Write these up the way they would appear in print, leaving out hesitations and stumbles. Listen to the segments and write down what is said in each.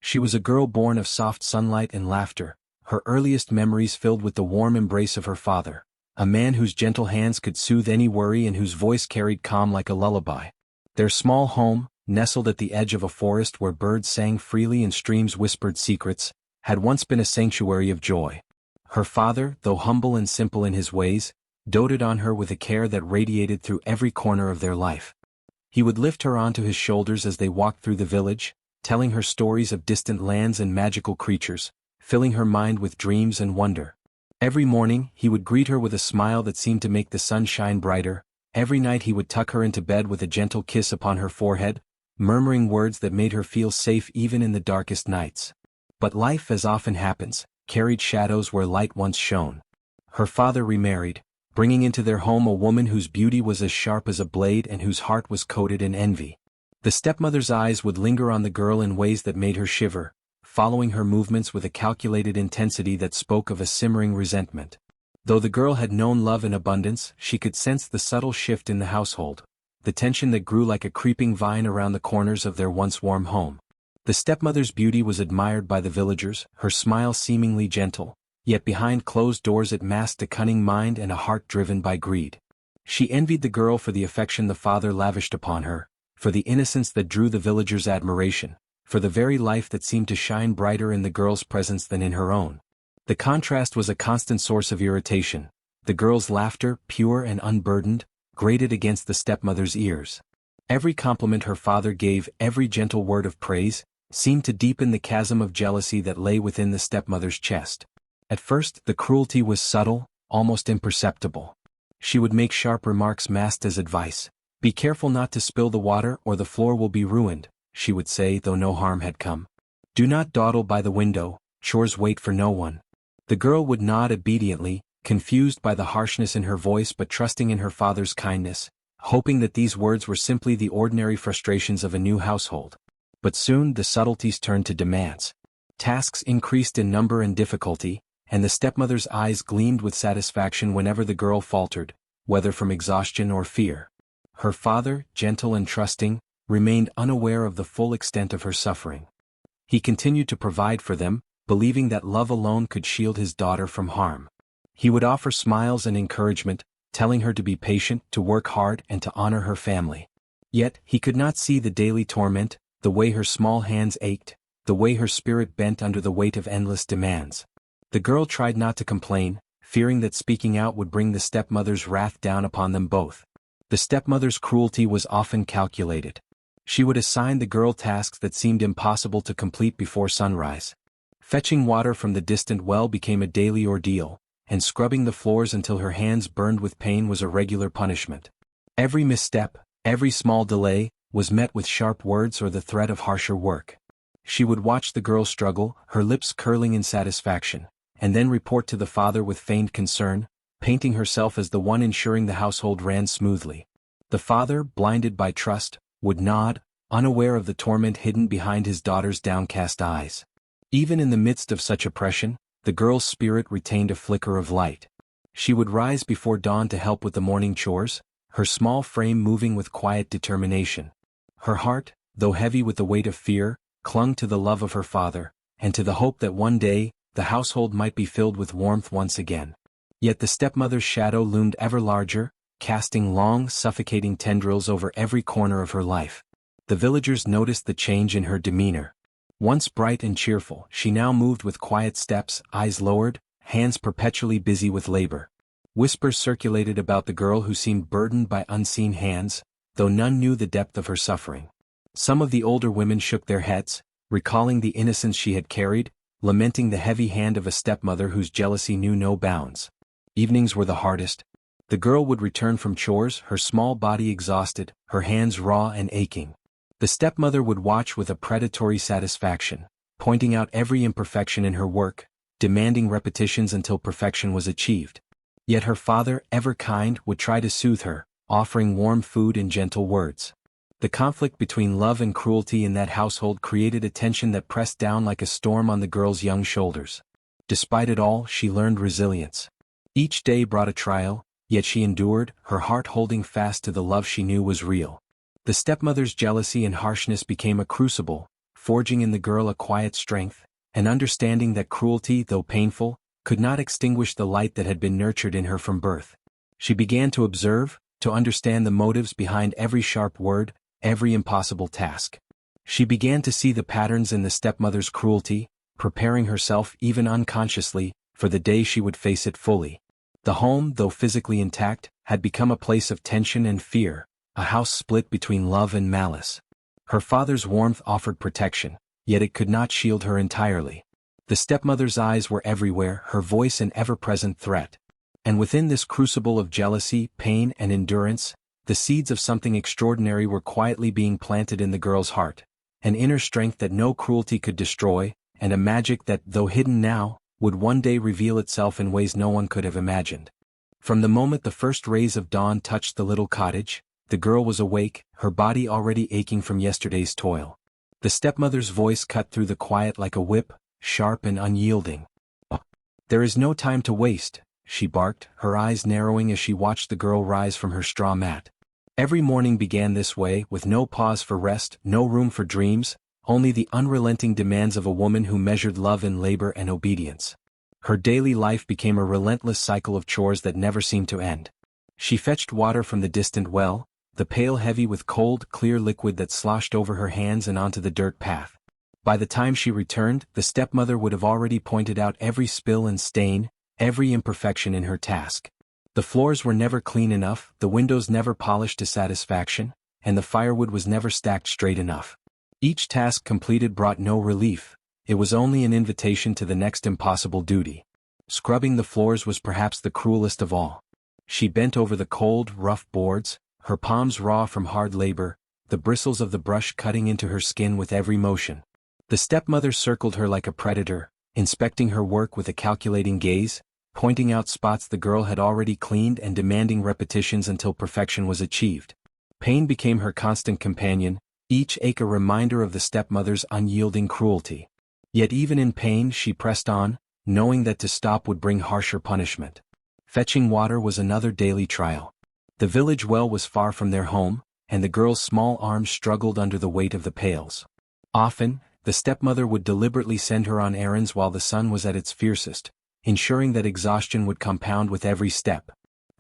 She was a girl born of soft sunlight and laughter, her earliest memories filled with the warm embrace of her father, a man whose gentle hands could soothe any worry and whose voice carried calm like a lullaby. Their small home, nestled at the edge of a forest where birds sang freely and streams whispered secrets, had once been a sanctuary of joy. Her father, though humble and simple in his ways, doted on her with a care that radiated through every corner of their life. He would lift her onto his shoulders as they walked through the village, telling her stories of distant lands and magical creatures, filling her mind with dreams and wonder. Every morning, he would greet her with a smile that seemed to make the sun shine brighter. Every night he would tuck her into bed with a gentle kiss upon her forehead, murmuring words that made her feel safe even in the darkest nights. But life, as often happens, carried shadows where light once shone. Her father remarried, bringing into their home a woman whose beauty was as sharp as a blade and whose heart was coated in envy. The stepmother's eyes would linger on the girl in ways that made her shiver, following her movements with a calculated intensity that spoke of a simmering resentment. Though the girl had known love in abundance, she could sense the subtle shift in the household, the tension that grew like a creeping vine around the corners of their once warm home. The stepmother's beauty was admired by the villagers, her smile seemingly gentle, yet behind closed doors it masked a cunning mind and a heart driven by greed. She envied the girl for the affection the father lavished upon her, for the innocence that drew the villagers' admiration, for the very life that seemed to shine brighter in the girl's presence than in her own. The contrast was a constant source of irritation. The girl's laughter, pure and unburdened, grated against the stepmother's ears. Every compliment her father gave, every gentle word of praise, seemed to deepen the chasm of jealousy that lay within the stepmother's chest. At first, the cruelty was subtle, almost imperceptible. She would make sharp remarks masked as advice. "Be careful not to spill the water or the floor will be ruined," she would say, though no harm had come. "Do not dawdle by the window, chores wait for no one." The girl would nod obediently, confused by the harshness in her voice but trusting in her father's kindness, hoping that these words were simply the ordinary frustrations of a new household. But soon the subtleties turned to demands. Tasks increased in number and difficulty, and the stepmother's eyes gleamed with satisfaction whenever the girl faltered, whether from exhaustion or fear. Her father, gentle and trusting, remained unaware of the full extent of her suffering. He continued to provide for them, believing that love alone could shield his daughter from harm. He would offer smiles and encouragement, telling her to be patient, to work hard and to honor her family. Yet, he could not see the daily torment, the way her small hands ached, the way her spirit bent under the weight of endless demands. The girl tried not to complain, fearing that speaking out would bring the stepmother's wrath down upon them both. The stepmother's cruelty was often calculated. She would assign the girl tasks that seemed impossible to complete before sunrise. Fetching water from the distant well became a daily ordeal, and scrubbing the floors until her hands burned with pain was a regular punishment. Every misstep, every small delay, was met with sharp words or the threat of harsher work. She would watch the girl struggle, her lips curling in satisfaction, and then report to the father with feigned concern, painting herself as the one ensuring the household ran smoothly. The father, blinded by trust, would nod, unaware of the torment hidden behind his daughter's downcast eyes. Even in the midst of such oppression, the girl's spirit retained a flicker of light. She would rise before dawn to help with the morning chores, her small frame moving with quiet determination. Her heart, though heavy with the weight of fear, clung to the love of her father, and to the hope that one day, the household might be filled with warmth once again. Yet the stepmother's shadow loomed ever larger, casting long, suffocating tendrils over every corner of her life. The villagers noticed the change in her demeanor. Once bright and cheerful, she now moved with quiet steps, eyes lowered, hands perpetually busy with labor. Whispers circulated about the girl who seemed burdened by unseen hands, though none knew the depth of her suffering. Some of the older women shook their heads, recalling the innocence she had carried, lamenting the heavy hand of a stepmother whose jealousy knew no bounds. Evenings were the hardest. The girl would return from chores, her small body exhausted, her hands raw and aching. The stepmother would watch with a predatory satisfaction, pointing out every imperfection in her work, demanding repetitions until perfection was achieved. Yet her father, ever kind, would try to soothe her, offering warm food and gentle words. The conflict between love and cruelty in that household created a tension that pressed down like a storm on the girl's young shoulders. Despite it all, she learned resilience. Each day brought a trial, yet she endured, her heart holding fast to the love she knew was real. The stepmother's jealousy and harshness became a crucible, forging in the girl a quiet strength, an understanding that cruelty, though painful, could not extinguish the light that had been nurtured in her from birth. She began to observe, to understand the motives behind every sharp word, every impossible task. She began to see the patterns in the stepmother's cruelty, preparing herself even unconsciously for the day she would face it fully. The home, though physically intact, had become a place of tension and fear, a house split between love and malice. Her father's warmth offered protection, yet it could not shield her entirely. The stepmother's eyes were everywhere, her voice an ever-present threat. And within this crucible of jealousy, pain, and endurance, the seeds of something extraordinary were quietly being planted in the girl's heart, an inner strength that no cruelty could destroy, and a magic that, though hidden now, would one day reveal itself in ways no one could have imagined. From the moment the first rays of dawn touched the little cottage, the girl was awake, her body already aching from yesterday's toil. The stepmother's voice cut through the quiet like a whip, sharp and unyielding. "There is no time to waste," she barked, her eyes narrowing as she watched the girl rise from her straw mat. Every morning began this way, with no pause for rest, no room for dreams, only the unrelenting demands of a woman who measured love in labor and obedience. Her daily life became a relentless cycle of chores that never seemed to end. She fetched water from the distant well, the pail heavy with cold, clear liquid that sloshed over her hands and onto the dirt path. By the time she returned, the stepmother would have already pointed out every spill and stain, every imperfection in her task. The floors were never clean enough, the windows never polished to satisfaction, and the firewood was never stacked straight enough. Each task completed brought no relief, it was only an invitation to the next impossible duty. Scrubbing the floors was perhaps the cruelest of all. She bent over the cold, rough boards, her palms raw from hard labor, the bristles of the brush cutting into her skin with every motion. The stepmother circled her like a predator, inspecting her work with a calculating gaze, pointing out spots the girl had already cleaned and demanding repetitions until perfection was achieved. Pain became her constant companion, each ache a reminder of the stepmother's unyielding cruelty. Yet even in pain she pressed on, knowing that to stop would bring harsher punishment. Fetching water was another daily trial. The village well was far from their home, and the girl's small arms struggled under the weight of the pails. Often, the stepmother would deliberately send her on errands while the sun was at its fiercest, ensuring that exhaustion would compound with every step.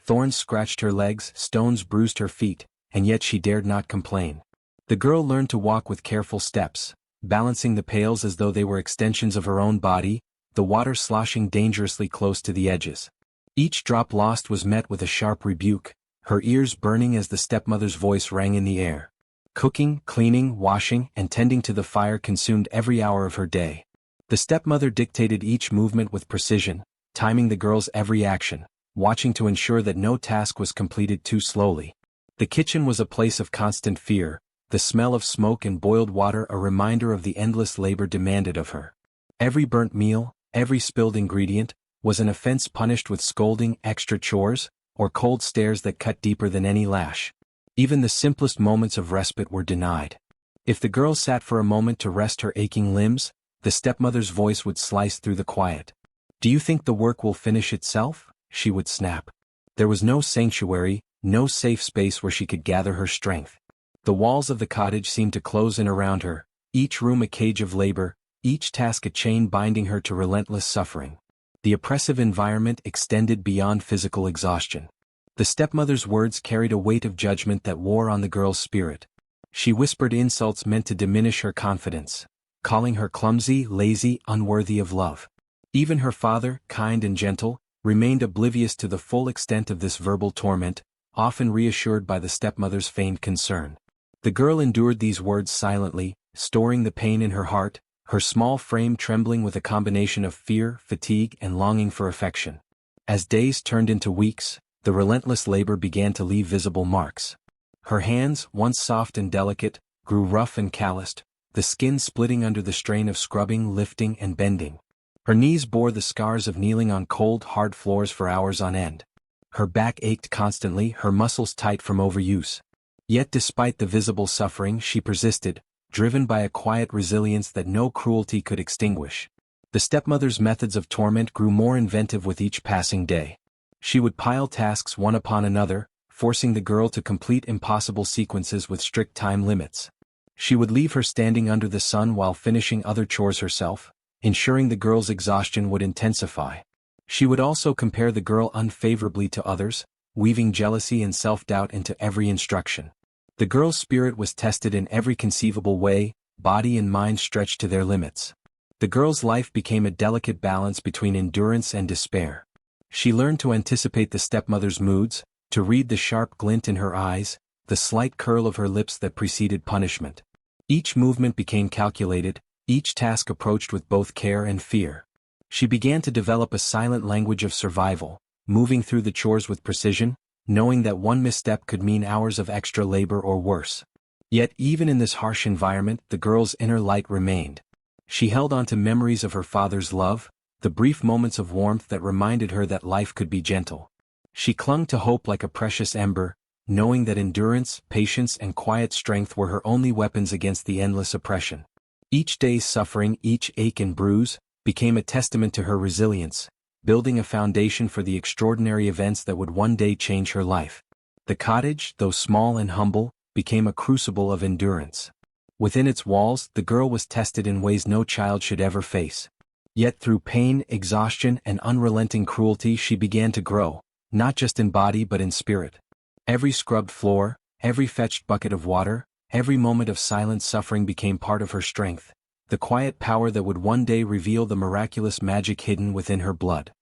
Thorns scratched her legs, stones bruised her feet, and yet she dared not complain. The girl learned to walk with careful steps, balancing the pails as though they were extensions of her own body, the water sloshing dangerously close to the edges. Each drop lost was met with a sharp rebuke, her ears burning as the stepmother's voice rang in the air. Cooking, cleaning, washing, and tending to the fire consumed every hour of her day. The stepmother dictated each movement with precision, timing the girl's every action, watching to ensure that no task was completed too slowly. The kitchen was a place of constant fear, the smell of smoke and boiled water a reminder of the endless labor demanded of her. Every burnt meal, every spilled ingredient, was an offense punished with scolding, extra chores, or cold stares that cut deeper than any lash. Even the simplest moments of respite were denied. If the girl sat for a moment to rest her aching limbs, the stepmother's voice would slice through the quiet. "Do you think the work will finish itself?" she would snap. There was no sanctuary, no safe space where she could gather her strength. The walls of the cottage seemed to close in around her, each room a cage of labor, each task a chain binding her to relentless suffering. The oppressive environment extended beyond physical exhaustion. The stepmother's words carried a weight of judgment that wore on the girl's spirit. She whispered insults meant to diminish her confidence, calling her clumsy, lazy, unworthy of love. Even her father, kind and gentle, remained oblivious to the full extent of this verbal torment, often reassured by the stepmother's feigned concern. The girl endured these words silently, storing the pain in her heart, her small frame trembling with a combination of fear, fatigue, and longing for affection. As days turned into weeks, the relentless labor began to leave visible marks. Her hands, once soft and delicate, grew rough and calloused, the skin splitting under the strain of scrubbing, lifting, and bending. Her knees bore the scars of kneeling on cold, hard floors for hours on end. Her back ached constantly, her muscles tight from overuse. Yet despite the visible suffering she persisted, driven by a quiet resilience that no cruelty could extinguish. The stepmother's methods of torment grew more inventive with each passing day. She would pile tasks one upon another, forcing the girl to complete impossible sequences with strict time limits. She would leave her standing under the sun while finishing other chores herself, ensuring the girl's exhaustion would intensify. She would also compare the girl unfavorably to others, weaving jealousy and self-doubt into every instruction. The girl's spirit was tested in every conceivable way, body and mind stretched to their limits. The girl's life became a delicate balance between endurance and despair. She learned to anticipate the stepmother's moods, to read the sharp glint in her eyes, the slight curl of her lips that preceded punishment. Each movement became calculated, each task approached with both care and fear. She began to develop a silent language of survival, moving through the chores with precision, knowing that one misstep could mean hours of extra labor or worse. Yet even in this harsh environment, the girl's inner light remained. She held on to memories of her father's love, the brief moments of warmth that reminded her that life could be gentle. She clung to hope like a precious ember, knowing that endurance, patience and quiet strength were her only weapons against the endless oppression. Each day's suffering, each ache and bruise, became a testament to her resilience, building a foundation for the extraordinary events that would one day change her life. The cottage, though small and humble, became a crucible of endurance. Within its walls, the girl was tested in ways no child should ever face. Yet through pain, exhaustion, and unrelenting cruelty she began to grow, not just in body but in spirit. Every scrubbed floor, every fetched bucket of water, every moment of silent suffering became part of her strength, the quiet power that would one day reveal the miraculous magic hidden within her blood.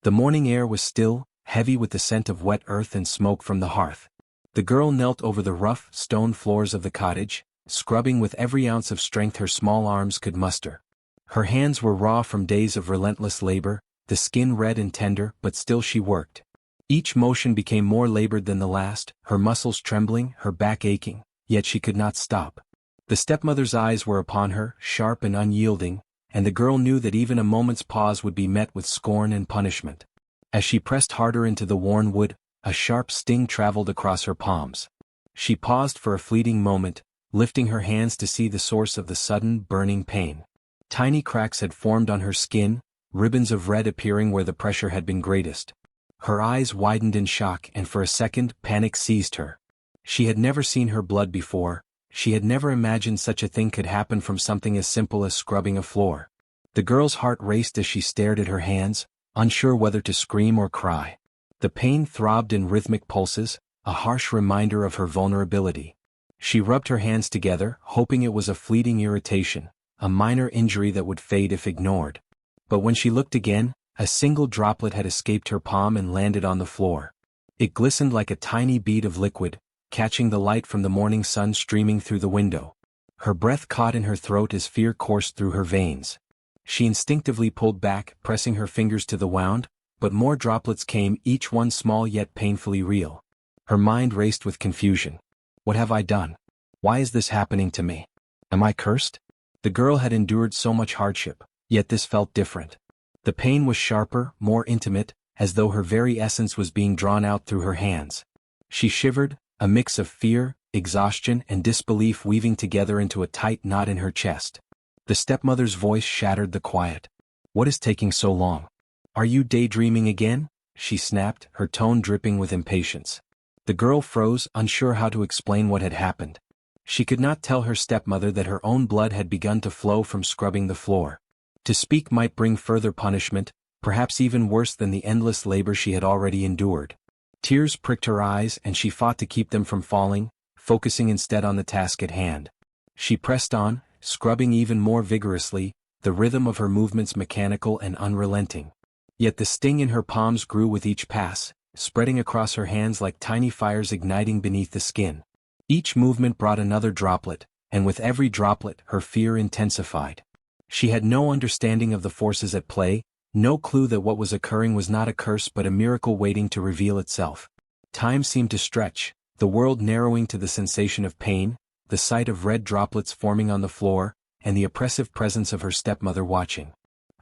The morning air was still, heavy with the scent of wet earth and smoke from the hearth. The girl knelt over the rough, stone floors of the cottage, scrubbing with every ounce of strength her small arms could muster. Her hands were raw from days of relentless labor, the skin red and tender, but still she worked. Each motion became more labored than the last, her muscles trembling, her back aching, yet she could not stop. The stepmother's eyes were upon her, sharp and unyielding, and the girl knew that even a moment's pause would be met with scorn and punishment. As she pressed harder into the worn wood, a sharp sting traveled across her palms. She paused for a fleeting moment, lifting her hands to see the source of the sudden, burning pain. Tiny cracks had formed on her skin, ribbons of red appearing where the pressure had been greatest. Her eyes widened in shock and for a second, panic seized her. She had never seen her blood before, she had never imagined such a thing could happen from something as simple as scrubbing a floor. The girl's heart raced as she stared at her hands, unsure whether to scream or cry. The pain throbbed in rhythmic pulses, a harsh reminder of her vulnerability. She rubbed her hands together, hoping it was a fleeting irritation, a minor injury that would fade if ignored. But when she looked again, a single droplet had escaped her palm and landed on the floor. It glistened like a tiny bead of liquid, catching the light from the morning sun streaming through the window. Her breath caught in her throat as fear coursed through her veins. She instinctively pulled back, pressing her fingers to the wound, but more droplets came, each one small yet painfully real. Her mind raced with confusion. What have I done? Why is this happening to me? Am I cursed? The girl had endured so much hardship, yet this felt different. The pain was sharper, more intimate, as though her very essence was being drawn out through her hands. She shivered, a mix of fear, exhaustion, and disbelief weaving together into a tight knot in her chest. The stepmother's voice shattered the quiet. What is taking so long? Are you daydreaming again? She snapped, her tone dripping with impatience. The girl froze, unsure how to explain what had happened. She could not tell her stepmother that her own blood had begun to flow from scrubbing the floor. To speak might bring further punishment, perhaps even worse than the endless labor she had already endured. Tears pricked her eyes and she fought to keep them from falling, focusing instead on the task at hand. She pressed on, scrubbing even more vigorously, the rhythm of her movements mechanical and unrelenting. Yet the sting in her palms grew with each pass, spreading across her hands like tiny fires igniting beneath the skin. Each movement brought another droplet, and with every droplet her fear intensified. She had no understanding of the forces at play, no clue that what was occurring was not a curse but a miracle waiting to reveal itself. Time seemed to stretch, the world narrowing to the sensation of pain, the sight of red droplets forming on the floor, and the oppressive presence of her stepmother watching.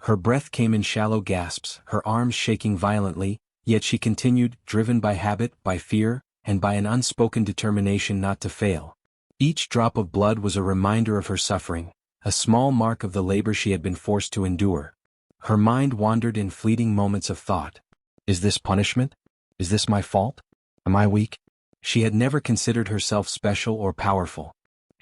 Her breath came in shallow gasps, her arms shaking violently, yet she continued, driven by habit, by fear, and by an unspoken determination not to fail. Each drop of blood was a reminder of her suffering, a small mark of the labor she had been forced to endure. Her mind wandered in fleeting moments of thought. Is this punishment? Is this my fault? Am I weak? She had never considered herself special or powerful.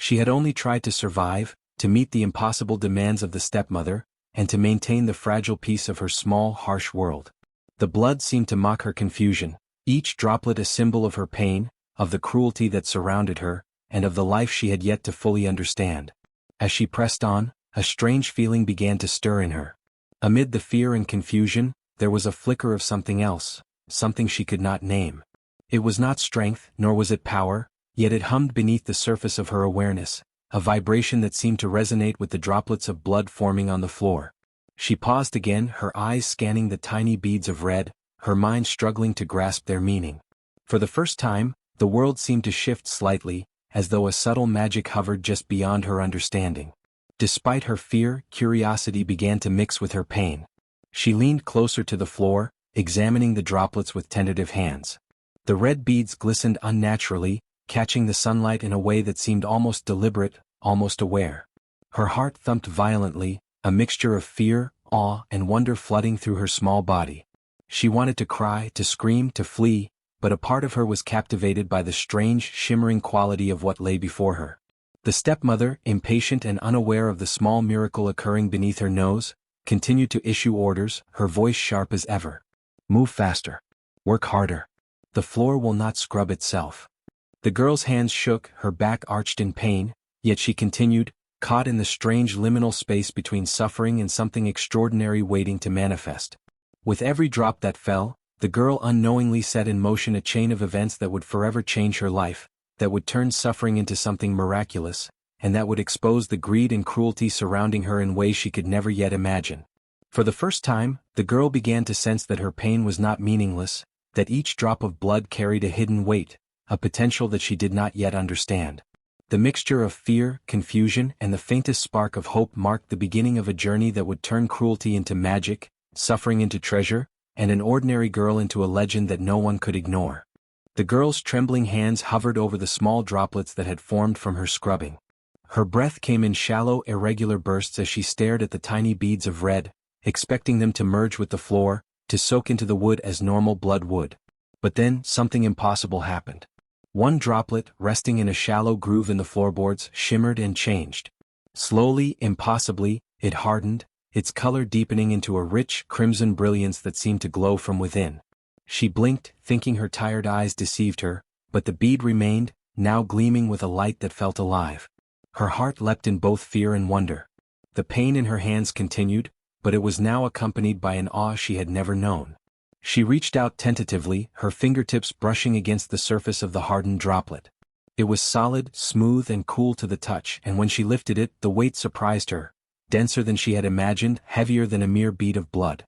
She had only tried to survive, to meet the impossible demands of the stepmother, and to maintain the fragile peace of her small, harsh world. The blood seemed to mock her confusion, each droplet a symbol of her pain, of the cruelty that surrounded her, and of the life she had yet to fully understand. As she pressed on, a strange feeling began to stir in her. Amid the fear and confusion, there was a flicker of something else, something she could not name. It was not strength, nor was it power, yet it hummed beneath the surface of her awareness, a vibration that seemed to resonate with the droplets of blood forming on the floor. She paused again, her eyes scanning the tiny beads of red, her mind struggling to grasp their meaning. For the first time, the world seemed to shift slightly, as though a subtle magic hovered just beyond her understanding. Despite her fear, curiosity began to mix with her pain. She leaned closer to the floor, examining the droplets with tentative hands. The red beads glistened unnaturally, catching the sunlight in a way that seemed almost deliberate, almost aware. Her heart thumped violently, a mixture of fear, awe, and wonder flooding through her small body. She wanted to cry, to scream, to flee, but a part of her was captivated by the strange, shimmering quality of what lay before her. The stepmother, impatient and unaware of the small miracle occurring beneath her nose, continued to issue orders, her voice sharp as ever. Move faster. Work harder. The floor will not scrub itself. The girl's hands shook, her back arched in pain, yet she continued, caught in the strange liminal space between suffering and something extraordinary waiting to manifest. With every drop that fell, the girl unknowingly set in motion a chain of events that would forever change her life, that would turn suffering into something miraculous, and that would expose the greed and cruelty surrounding her in ways she could never yet imagine. For the first time, the girl began to sense that her pain was not meaningless, that each drop of blood carried a hidden weight, a potential that she did not yet understand. The mixture of fear, confusion, and the faintest spark of hope marked the beginning of a journey that would turn cruelty into magic, suffering into treasure, and an ordinary girl into a legend that no one could ignore. The girl's trembling hands hovered over the small droplets that had formed from her scrubbing. Her breath came in shallow, irregular bursts as she stared at the tiny beads of red, expecting them to merge with the floor, to soak into the wood as normal blood would. But then, something impossible happened. One droplet, resting in a shallow groove in the floorboards, shimmered and changed. Slowly, impossibly, it hardened, its color deepening into a rich, crimson brilliance that seemed to glow from within. She blinked, thinking her tired eyes deceived her, but the bead remained, now gleaming with a light that felt alive. Her heart leapt in both fear and wonder. The pain in her hands continued, but it was now accompanied by an awe she had never known. She reached out tentatively, her fingertips brushing against the surface of the hardened droplet. It was solid, smooth, and cool to the touch, and when she lifted it, the weight surprised her, denser than she had imagined, heavier than a mere bead of blood.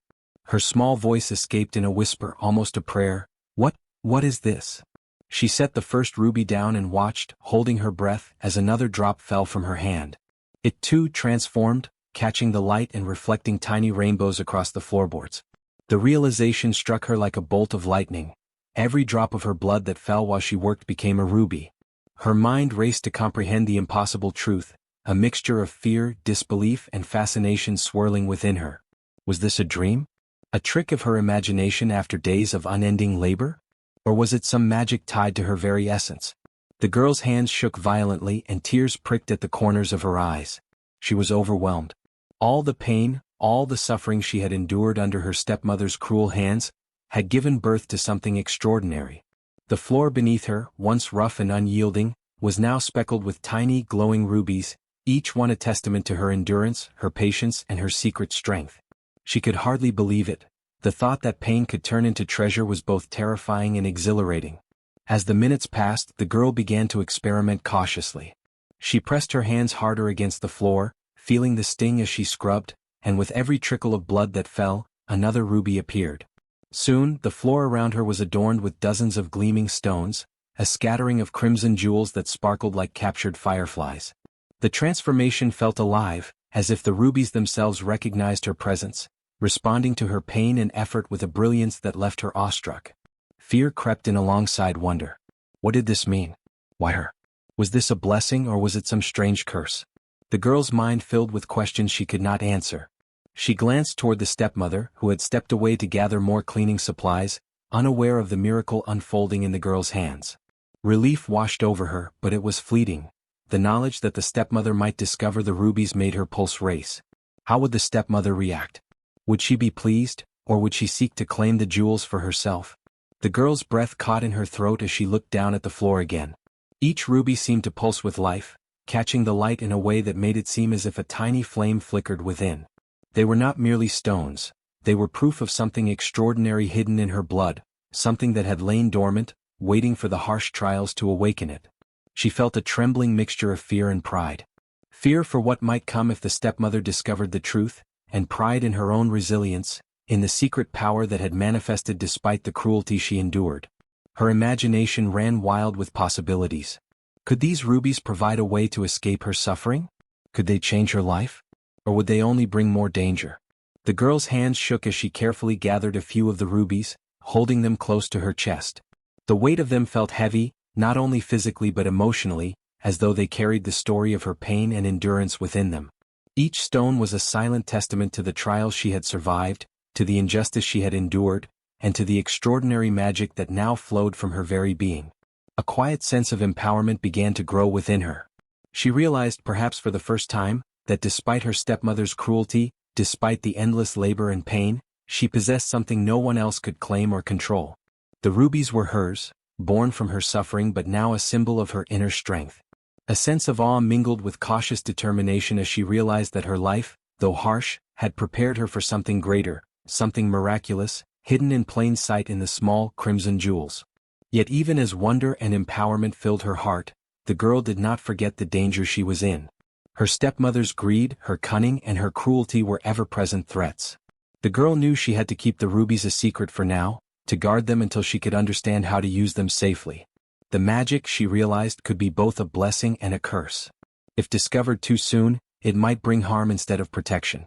Her small voice escaped in a whisper, almost a prayer. What is this?" She set the first ruby down and watched, holding her breath, as another drop fell from her hand. It too transformed, catching the light and reflecting tiny rainbows across the floorboards. The realization struck her like a bolt of lightning. Every drop of her blood that fell while she worked became a ruby. Her mind raced to comprehend the impossible truth, a mixture of fear, disbelief, and fascination swirling within her. Was this a dream? A trick of her imagination after days of unending labor? Or was it some magic tied to her very essence? The girl's hands shook violently and tears pricked at the corners of her eyes. She was overwhelmed. All the pain, all the suffering she had endured under her stepmother's cruel hands, had given birth to something extraordinary. The floor beneath her, once rough and unyielding, was now speckled with tiny, glowing rubies, each one a testament to her endurance, her patience, and her secret strength. She could hardly believe it. The thought that pain could turn into treasure was both terrifying and exhilarating. As the minutes passed, the girl began to experiment cautiously. She pressed her hands harder against the floor, feeling the sting as she scrubbed, and with every trickle of blood that fell, another ruby appeared. Soon, the floor around her was adorned with dozens of gleaming stones, a scattering of crimson jewels that sparkled like captured fireflies. The transformation felt alive, as if the rubies themselves recognized her presence, responding to her pain and effort with a brilliance that left her awestruck. Fear crept in alongside wonder. What did this mean? Why her? Was this a blessing or was it some strange curse? The girl's mind filled with questions she could not answer. She glanced toward the stepmother, who had stepped away to gather more cleaning supplies, unaware of the miracle unfolding in the girl's hands. Relief washed over her, but it was fleeting. The knowledge that the stepmother might discover the rubies made her pulse race. How would the stepmother react? Would she be pleased, or would she seek to claim the jewels for herself? The girl's breath caught in her throat as she looked down at the floor again. Each ruby seemed to pulse with life, catching the light in a way that made it seem as if a tiny flame flickered within. They were not merely stones. They were proof of something extraordinary hidden in her blood, something that had lain dormant, waiting for the harsh trials to awaken it. She felt a trembling mixture of fear and pride. Fear for what might come if the stepmother discovered the truth, and pride in her own resilience, in the secret power that had manifested despite the cruelty she endured. Her imagination ran wild with possibilities. Could these rubies provide a way to escape her suffering? Could they change her life? Or would they only bring more danger? The girl's hands shook as she carefully gathered a few of the rubies, holding them close to her chest. The weight of them felt heavy, not only physically but emotionally, as though they carried the story of her pain and endurance within them. Each stone was a silent testament to the trials she had survived, to the injustice she had endured, and to the extraordinary magic that now flowed from her very being. A quiet sense of empowerment began to grow within her. She realized, perhaps for the first time, that despite her stepmother's cruelty, despite the endless labor and pain, she possessed something no one else could claim or control. The rubies were hers, born from her suffering but now a symbol of her inner strength. A sense of awe mingled with cautious determination as she realized that her life, though harsh, had prepared her for something greater, something miraculous, hidden in plain sight in the small, crimson jewels. Yet even as wonder and empowerment filled her heart, the girl did not forget the danger she was in. Her stepmother's greed, her cunning, and her cruelty were ever-present threats. The girl knew she had to keep the rubies a secret for now, to guard them until she could understand how to use them safely. The magic, she realized, could be both a blessing and a curse. If discovered too soon, it might bring harm instead of protection.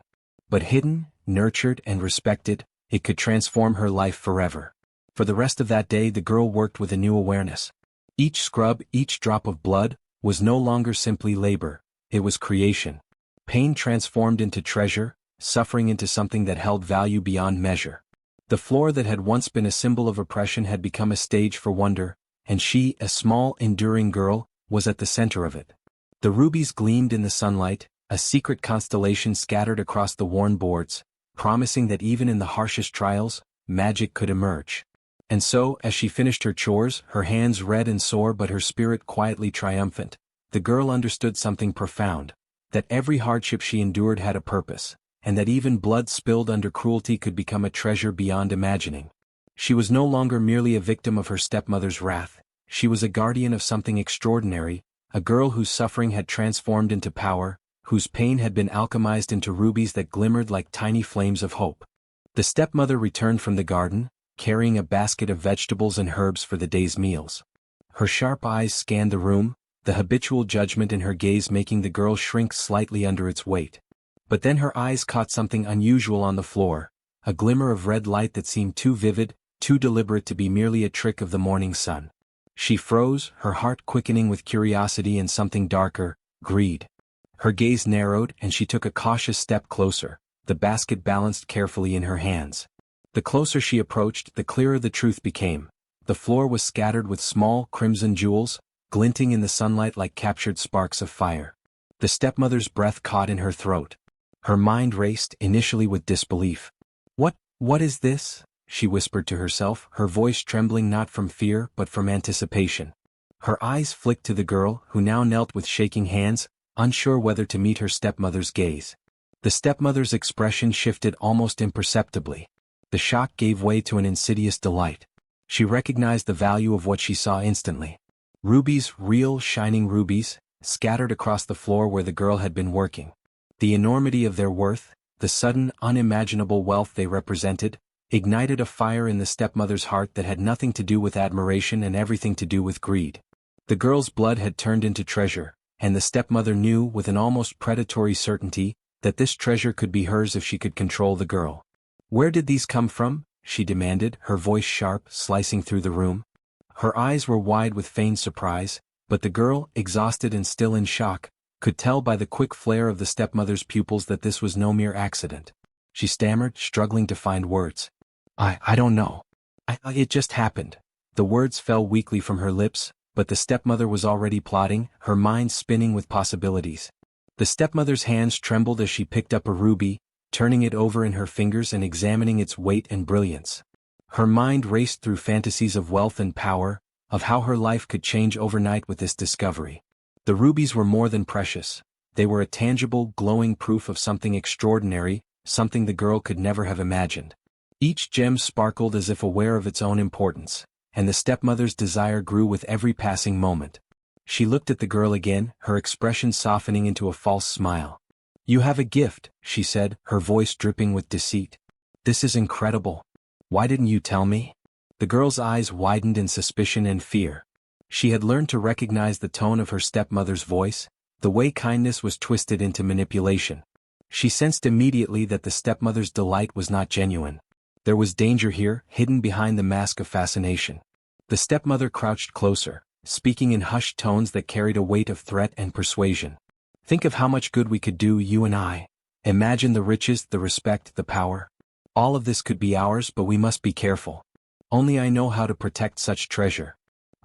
But hidden, nurtured, and respected, it could transform her life forever. For the rest of that day the girl worked with a new awareness. Each scrub, each drop of blood, was no longer simply labor, it was creation. Pain transformed into treasure, suffering into something that held value beyond measure. The floor that had once been a symbol of oppression had become a stage for wonder, and she, a small, enduring girl, was at the center of it. The rubies gleamed in the sunlight, a secret constellation scattered across the worn boards, promising that even in the harshest trials, magic could emerge. And so, as she finished her chores, her hands red and sore but her spirit quietly triumphant, the girl understood something profound, that every hardship she endured had a purpose, and that even blood spilled under cruelty could become a treasure beyond imagining. She was no longer merely a victim of her stepmother's wrath, she was a guardian of something extraordinary, a girl whose suffering had transformed into power, whose pain had been alchemized into rubies that glimmered like tiny flames of hope. The stepmother returned from the garden, carrying a basket of vegetables and herbs for the day's meals. Her sharp eyes scanned the room, the habitual judgment in her gaze making the girl shrink slightly under its weight. But then her eyes caught something unusual on the floor, a glimmer of red light that seemed too vivid, too deliberate to be merely a trick of the morning sun. She froze, her heart quickening with curiosity and something darker, greed. Her gaze narrowed and she took a cautious step closer, the basket balanced carefully in her hands. The closer she approached, the clearer the truth became. The floor was scattered with small, crimson jewels, glinting in the sunlight like captured sparks of fire. The stepmother's breath caught in her throat. Her mind raced, initially with disbelief. What is this?" she whispered to herself, her voice trembling not from fear but from anticipation. Her eyes flicked to the girl, who now knelt with shaking hands, unsure whether to meet her stepmother's gaze. The stepmother's expression shifted almost imperceptibly. The shock gave way to an insidious delight. She recognized the value of what she saw instantly. Rubies, real, shining rubies, scattered across the floor where the girl had been working. The enormity of their worth, the sudden, unimaginable wealth they represented, ignited a fire in the stepmother's heart that had nothing to do with admiration and everything to do with greed. The girl's blood had turned into treasure, and the stepmother knew with an almost predatory certainty that this treasure could be hers if she could control the girl. "Where did these come from?" she demanded, her voice sharp, slicing through the room. Her eyes were wide with feigned surprise, but the girl, exhausted and still in shock, could tell by the quick flare of the stepmother's pupils that this was no mere accident. She stammered, struggling to find words. I don't know. It just happened." The words fell weakly from her lips, but the stepmother was already plotting, her mind spinning with possibilities. The stepmother's hands trembled as she picked up a ruby, turning it over in her fingers and examining its weight and brilliance. Her mind raced through fantasies of wealth and power, of how her life could change overnight with this discovery. The rubies were more than precious. They were a tangible, glowing proof of something extraordinary, something the girl could never have imagined. Each gem sparkled as if aware of its own importance, and the stepmother's desire grew with every passing moment. She looked at the girl again, her expression softening into a false smile. "You have a gift," she said, her voice dripping with deceit. "This is incredible. Why didn't you tell me?" The girl's eyes widened in suspicion and fear. She had learned to recognize the tone of her stepmother's voice, the way kindness was twisted into manipulation. She sensed immediately that the stepmother's delight was not genuine. There was danger here, hidden behind the mask of fascination. The stepmother crouched closer, speaking in hushed tones that carried a weight of threat and persuasion. "Think of how much good we could do, you and I. Imagine the riches, the respect, the power. All of this could be ours, but we must be careful. Only I know how to protect such treasure."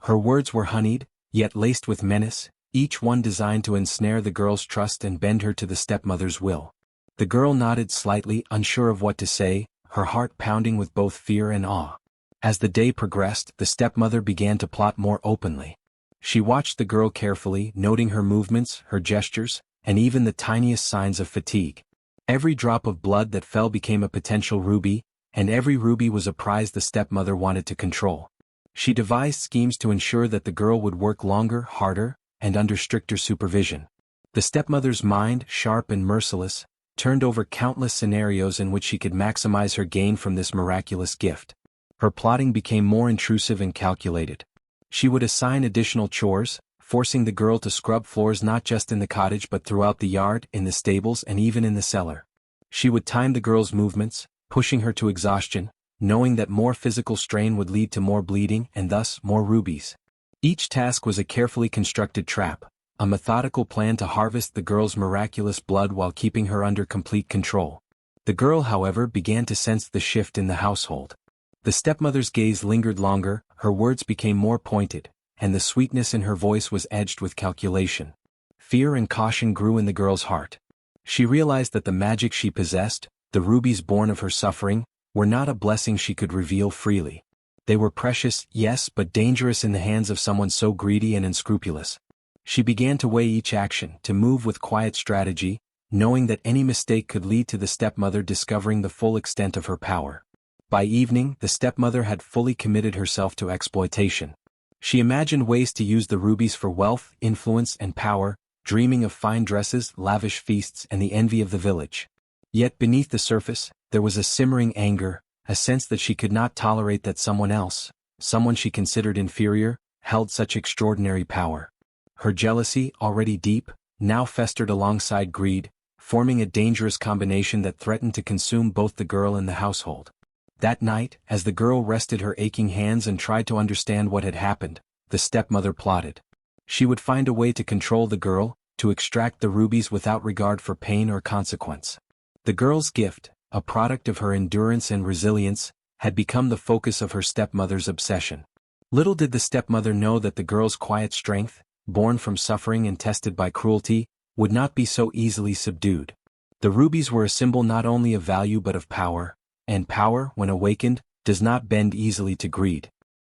Her words were honeyed, yet laced with menace, each one designed to ensnare the girl's trust and bend her to the stepmother's will. The girl nodded slightly, unsure of what to say, her heart pounding with both fear and awe. As the day progressed, the stepmother began to plot more openly. She watched the girl carefully, noting her movements, her gestures, and even the tiniest signs of fatigue. Every drop of blood that fell became a potential ruby, and every ruby was a prize the stepmother wanted to control. She devised schemes to ensure that the girl would work longer, harder, and under stricter supervision. The stepmother's mind, sharp and merciless, turned over countless scenarios in which she could maximize her gain from this miraculous gift. Her plotting became more intrusive and calculated. She would assign additional chores, forcing the girl to scrub floors not just in the cottage but throughout the yard, in the stables, and even in the cellar. She would time the girl's movements, pushing her to exhaustion, knowing that more physical strain would lead to more bleeding and thus more rubies. Each task was a carefully constructed trap, a methodical plan to harvest the girl's miraculous blood while keeping her under complete control. The girl, however, began to sense the shift in the household. The stepmother's gaze lingered longer, her words became more pointed, and the sweetness in her voice was edged with calculation. Fear and caution grew in the girl's heart. She realized that the magic she possessed, the rubies born of her suffering, were not a blessing she could reveal freely. They were precious, yes, but dangerous in the hands of someone so greedy and unscrupulous. She began to weigh each action, to move with quiet strategy, knowing that any mistake could lead to the stepmother discovering the full extent of her power. By evening, the stepmother had fully committed herself to exploitation. She imagined ways to use the rubies for wealth, influence, and power, dreaming of fine dresses, lavish feasts, and the envy of the village. Yet beneath the surface, there was a simmering anger, a sense that she could not tolerate that someone else, someone she considered inferior, held such extraordinary power. Her jealousy, already deep, now festered alongside greed, forming a dangerous combination that threatened to consume both the girl and the household. That night, as the girl rested her aching hands and tried to understand what had happened, the stepmother plotted. She would find a way to control the girl, to extract the rubies without regard for pain or consequence. The girl's gift, a product of her endurance and resilience, had become the focus of her stepmother's obsession. Little did the stepmother know that the girl's quiet strength, born from suffering and tested by cruelty, would not be so easily subdued. The rubies were a symbol not only of value but of power, and power, when awakened, does not bend easily to greed.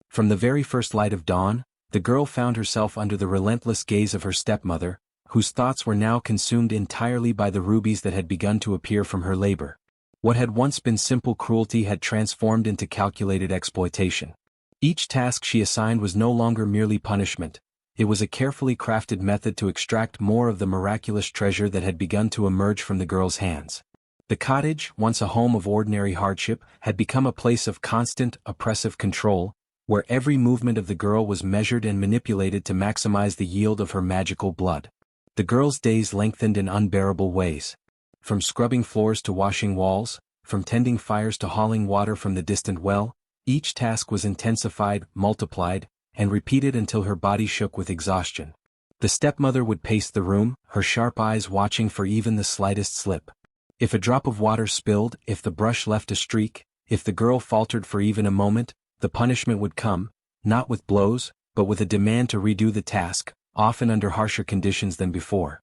From the very first light of dawn, the girl found herself under the relentless gaze of her stepmother, whose thoughts were now consumed entirely by the rubies that had begun to appear from her labor. What had once been simple cruelty had transformed into calculated exploitation. Each task she assigned was no longer merely punishment. It was a carefully crafted method to extract more of the miraculous treasure that had begun to emerge from the girl's hands. The cottage, once a home of ordinary hardship, had become a place of constant, oppressive control, where every movement of the girl was measured and manipulated to maximize the yield of her magical blood. The girl's days lengthened in unbearable ways. From scrubbing floors to washing walls, from tending fires to hauling water from the distant well, each task was intensified, multiplied, and repeated until her body shook with exhaustion. The stepmother would pace the room, her sharp eyes watching for even the slightest slip. If a drop of water spilled, if the brush left a streak, if the girl faltered for even a moment, the punishment would come, not with blows, but with a demand to redo the task, often under harsher conditions than before.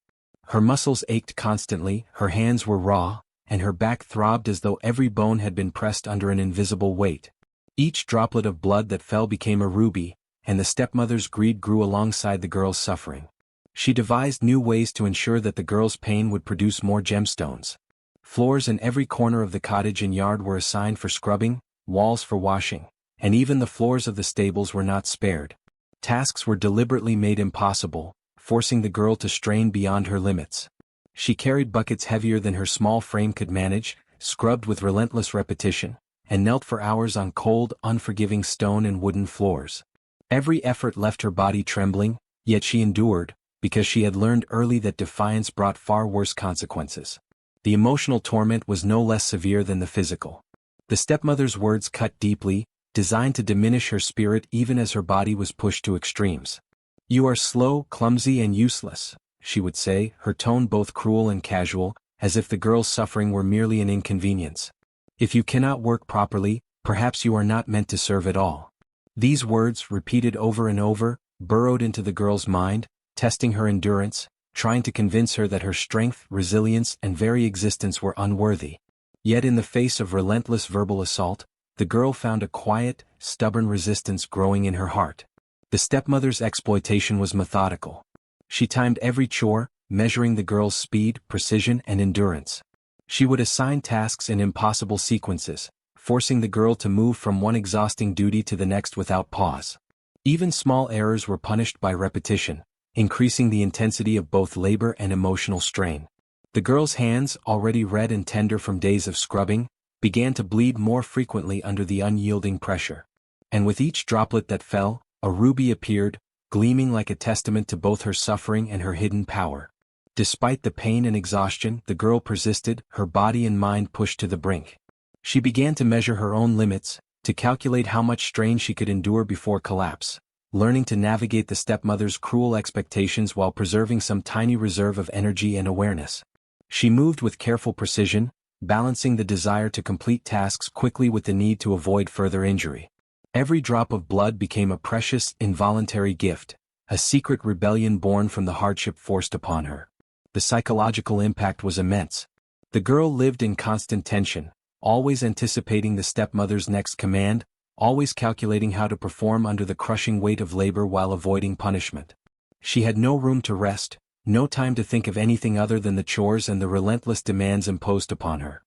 Her muscles ached constantly, her hands were raw, and her back throbbed as though every bone had been pressed under an invisible weight. Each droplet of blood that fell became a ruby, and the stepmother's greed grew alongside the girl's suffering. She devised new ways to ensure that the girl's pain would produce more gemstones. Floors in every corner of the cottage and yard were assigned for scrubbing, walls for washing, and even the floors of the stables were not spared. Tasks were deliberately made impossible, forcing the girl to strain beyond her limits. She carried buckets heavier than her small frame could manage, scrubbed with relentless repetition, and knelt for hours on cold, unforgiving stone and wooden floors. Every effort left her body trembling, yet she endured, because she had learned early that defiance brought far worse consequences. The emotional torment was no less severe than the physical. The stepmother's words cut deeply, designed to diminish her spirit even as her body was pushed to extremes. "You are slow, clumsy, and useless," she would say, her tone both cruel and casual, as if the girl's suffering were merely an inconvenience. "If you cannot work properly, perhaps you are not meant to serve at all." These words, repeated over and over, burrowed into the girl's mind, testing her endurance, trying to convince her that her strength, resilience, and very existence were unworthy. Yet in the face of relentless verbal assault, the girl found a quiet, stubborn resistance growing in her heart. The stepmother's exploitation was methodical. She timed every chore, measuring the girl's speed, precision, and endurance. She would assign tasks in impossible sequences, forcing the girl to move from one exhausting duty to the next without pause. Even small errors were punished by repetition, increasing the intensity of both labor and emotional strain. The girl's hands, already red and tender from days of scrubbing, began to bleed more frequently under the unyielding pressure. And with each droplet that fell, a ruby appeared, gleaming like a testament to both her suffering and her hidden power. Despite the pain and exhaustion, the girl persisted, her body and mind pushed to the brink. She began to measure her own limits, to calculate how much strain she could endure before collapse, learning to navigate the stepmother's cruel expectations while preserving some tiny reserve of energy and awareness. She moved with careful precision, balancing the desire to complete tasks quickly with the need to avoid further injury. Every drop of blood became a precious, involuntary gift, a secret rebellion born from the hardship forced upon her. The psychological impact was immense. The girl lived in constant tension, always anticipating the stepmother's next command, always calculating how to perform under the crushing weight of labor while avoiding punishment. She had no room to rest, no time to think of anything other than the chores and the relentless demands imposed upon her.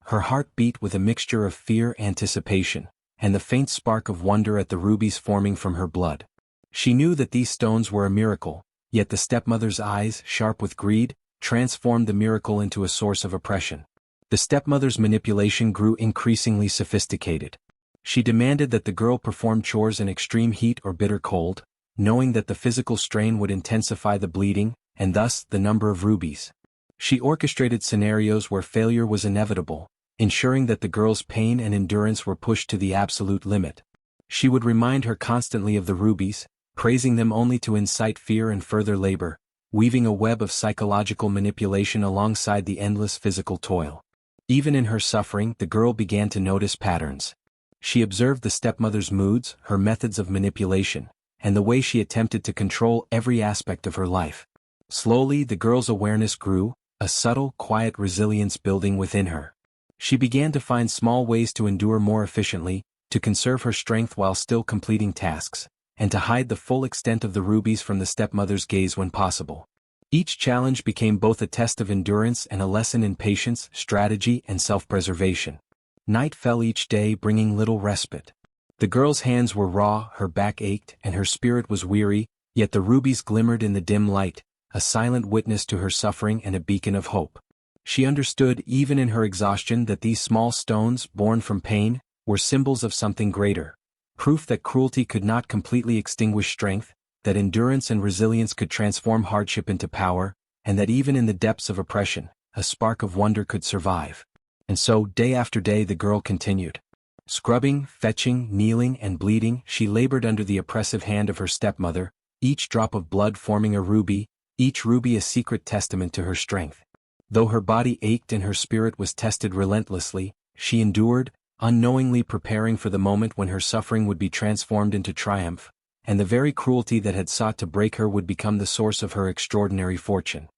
Her heart beat with a mixture of fear, anticipation, and the faint spark of wonder at the rubies forming from her blood. She knew that these stones were a miracle, yet the stepmother's eyes, sharp with greed, transformed the miracle into a source of oppression. The stepmother's manipulation grew increasingly sophisticated. She demanded that the girl perform chores in extreme heat or bitter cold, knowing that the physical strain would intensify the bleeding, and thus the number of rubies. She orchestrated scenarios where failure was inevitable, ensuring that the girl's pain and endurance were pushed to the absolute limit. She would remind her constantly of the rubies, praising them only to incite fear and further labor, weaving a web of psychological manipulation alongside the endless physical toil. Even in her suffering, the girl began to notice patterns. She observed the stepmother's moods, her methods of manipulation, and the way she attempted to control every aspect of her life. Slowly, the girl's awareness grew, a subtle, quiet resilience building within her. She began to find small ways to endure more efficiently, to conserve her strength while still completing tasks, and to hide the full extent of the rubies from the stepmother's gaze when possible. Each challenge became both a test of endurance and a lesson in patience, strategy, and self-preservation. Night fell each day, bringing little respite. The girl's hands were raw, her back ached, and her spirit was weary, yet the rubies glimmered in the dim light, a silent witness to her suffering and a beacon of hope. She understood, even in her exhaustion, that these small stones, born from pain, were symbols of something greater, proof that cruelty could not completely extinguish strength, that endurance and resilience could transform hardship into power, and that even in the depths of oppression, a spark of wonder could survive. And so, day after day, the girl continued. Scrubbing, fetching, kneeling, and bleeding, she labored under the oppressive hand of her stepmother, each drop of blood forming a ruby, each ruby a secret testament to her strength. Though her body ached and her spirit was tested relentlessly, she endured, unknowingly preparing for the moment when her suffering would be transformed into triumph, and the very cruelty that had sought to break her would become the source of her extraordinary fortune.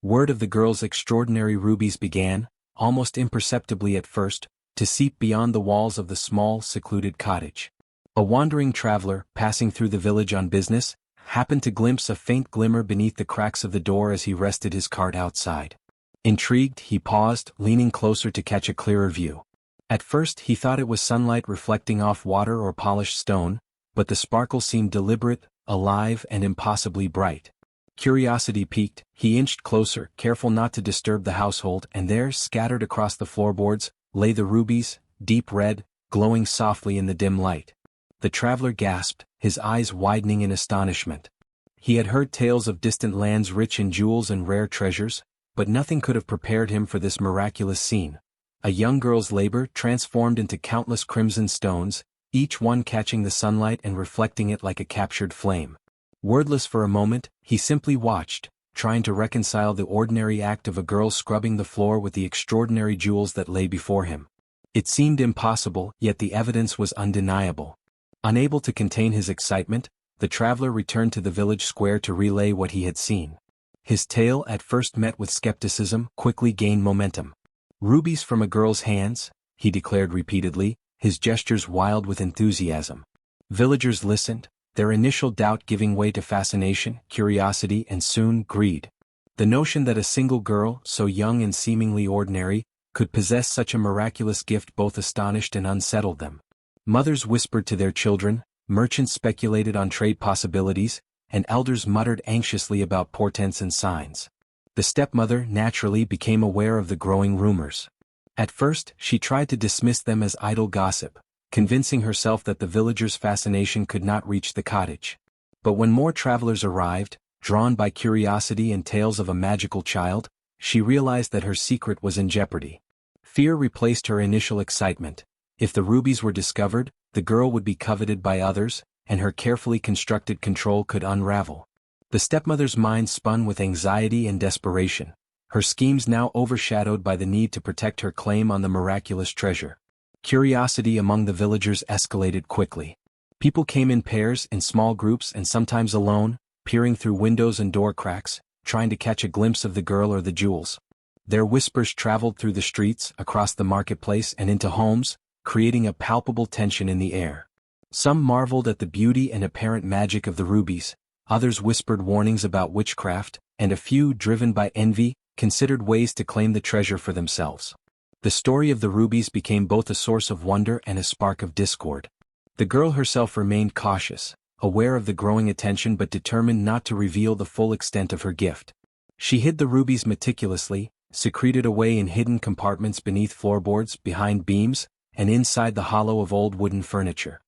Word of the girl's extraordinary rubies began, almost imperceptibly at first, to seep beyond the walls of the small, secluded cottage. A wandering traveler, passing through the village on business, happened to glimpse a faint glimmer beneath the cracks of the door as he rested his cart outside. Intrigued, he paused, leaning closer to catch a clearer view. At first he thought it was sunlight reflecting off water or polished stone, but the sparkle seemed deliberate, alive, and impossibly bright. Curiosity piqued, he inched closer, careful not to disturb the household, and there, scattered across the floorboards, lay the rubies, deep red, glowing softly in the dim light. The traveler gasped, his eyes widening in astonishment. He had heard tales of distant lands rich in jewels and rare treasures, but nothing could have prepared him for this miraculous scene. A young girl's labor transformed into countless crimson stones, each one catching the sunlight and reflecting it like a captured flame. Wordless for a moment, he simply watched, trying to reconcile the ordinary act of a girl scrubbing the floor with the extraordinary jewels that lay before him. It seemed impossible, yet the evidence was undeniable. Unable to contain his excitement, the traveler returned to the village square to relay what he had seen. His tale, at first met with skepticism, quickly gained momentum. "Rubies from a girl's hands," he declared repeatedly, his gestures wild with enthusiasm. Villagers listened, their initial doubt giving way to fascination, curiosity, and soon greed. The notion that a single girl, so young and seemingly ordinary, could possess such a miraculous gift both astonished and unsettled them. Mothers whispered to their children, merchants speculated on trade possibilities, and elders muttered anxiously about portents and signs. The stepmother naturally became aware of the growing rumors. At first, she tried to dismiss them as idle gossip, convincing herself that the villagers' fascination could not reach the cottage. But when more travelers arrived, drawn by curiosity and tales of a magical child, she realized that her secret was in jeopardy. Fear replaced her initial excitement. If the rubies were discovered, the girl would be coveted by others, and her carefully constructed control could unravel. The stepmother's mind spun with anxiety and desperation, her schemes now overshadowed by the need to protect her claim on the miraculous treasure. Curiosity among the villagers escalated quickly. People came in pairs, in small groups, and sometimes alone, peering through windows and door cracks, trying to catch a glimpse of the girl or the jewels. Their whispers traveled through the streets, across the marketplace, and into homes, creating a palpable tension in the air. Some marveled at the beauty and apparent magic of the rubies, others whispered warnings about witchcraft, and a few, driven by envy, considered ways to claim the treasure for themselves. The story of the rubies became both a source of wonder and a spark of discord. The girl herself remained cautious, aware of the growing attention but determined not to reveal the full extent of her gift. She hid the rubies meticulously, secreted away in hidden compartments beneath floorboards, behind beams, and inside the hollow of old wooden furniture.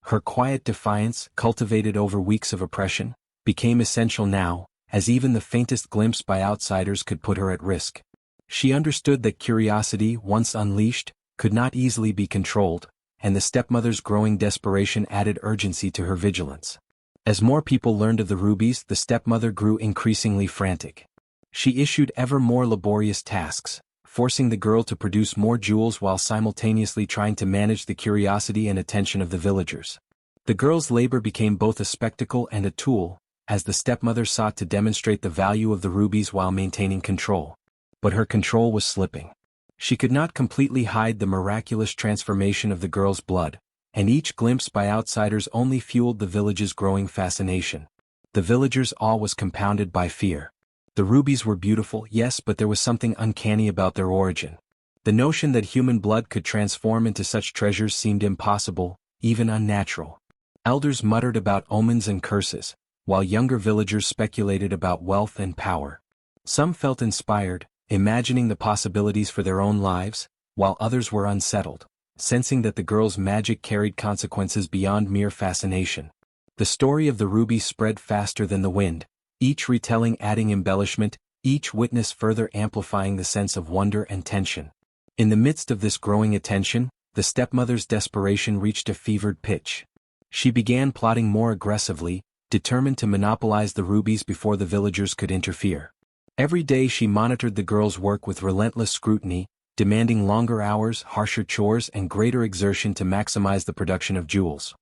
Her quiet defiance, cultivated over weeks of oppression, became essential now, as even the faintest glimpse by outsiders could put her at risk. She understood that curiosity, once unleashed, could not easily be controlled, and the stepmother's growing desperation added urgency to her vigilance. As more people learned of the rubies, the stepmother grew increasingly frantic. She issued ever more laborious tasks, forcing the girl to produce more jewels while simultaneously trying to manage the curiosity and attention of the villagers. The girl's labor became both a spectacle and a tool, as the stepmother sought to demonstrate the value of the rubies while maintaining control. But her control was slipping. She could not completely hide the miraculous transformation of the girl's blood, and each glimpse by outsiders only fueled the village's growing fascination. The villagers' awe was compounded by fear. The rubies were beautiful, yes, but there was something uncanny about their origin. The notion that human blood could transform into such treasures seemed impossible, even unnatural. Elders muttered about omens and curses, while younger villagers speculated about wealth and power. Some felt inspired, imagining the possibilities for their own lives, while others were unsettled, sensing that the girl's magic carried consequences beyond mere fascination. The story of the ruby spread faster than the wind, each retelling adding embellishment, each witness further amplifying the sense of wonder and tension. In the midst of this growing attention, the stepmother's desperation reached a fevered pitch. She began plotting more aggressively, determined to monopolize the rubies before the villagers could interfere. Every day she monitored the girl's work with relentless scrutiny, demanding longer hours, harsher chores, and greater exertion to maximize the production of jewels.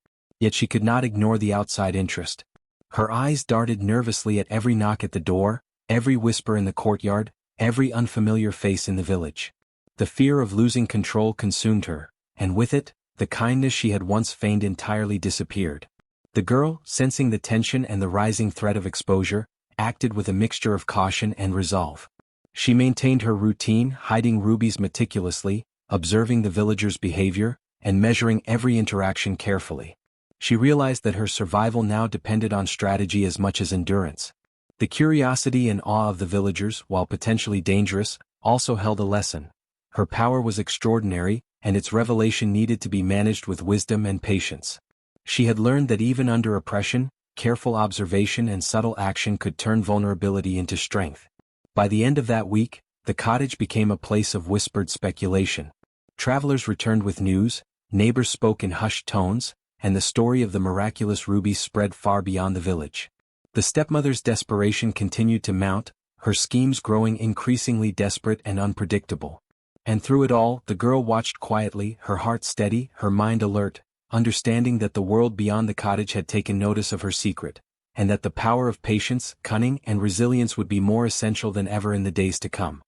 Yet she could not ignore the outside interest. Her eyes darted nervously at every knock at the door, every whisper in the courtyard, every unfamiliar face in the village. The fear of losing control consumed her, and with it, the kindness she had once feigned entirely disappeared. The girl, sensing the tension and the rising threat of exposure, acted with a mixture of caution and resolve. She maintained her routine, hiding rubies meticulously, observing the villagers' behavior, and measuring every interaction carefully. She realized that her survival now depended on strategy as much as endurance. The curiosity and awe of the villagers, while potentially dangerous, also held a lesson. Her power was extraordinary, and its revelation needed to be managed with wisdom and patience. She had learned that even under oppression, careful observation and subtle action could turn vulnerability into strength. By the end of that week, the cottage became a place of whispered speculation. Travelers returned with news, neighbors spoke in hushed tones, and the story of the miraculous ruby spread far beyond the village. The stepmother's desperation continued to mount, her schemes growing increasingly desperate and unpredictable. And through it all, the girl watched quietly, her heart steady, her mind alert, understanding that the world beyond the cottage had taken notice of her secret, and that the power of patience, cunning, and resilience would be more essential than ever in the days to come.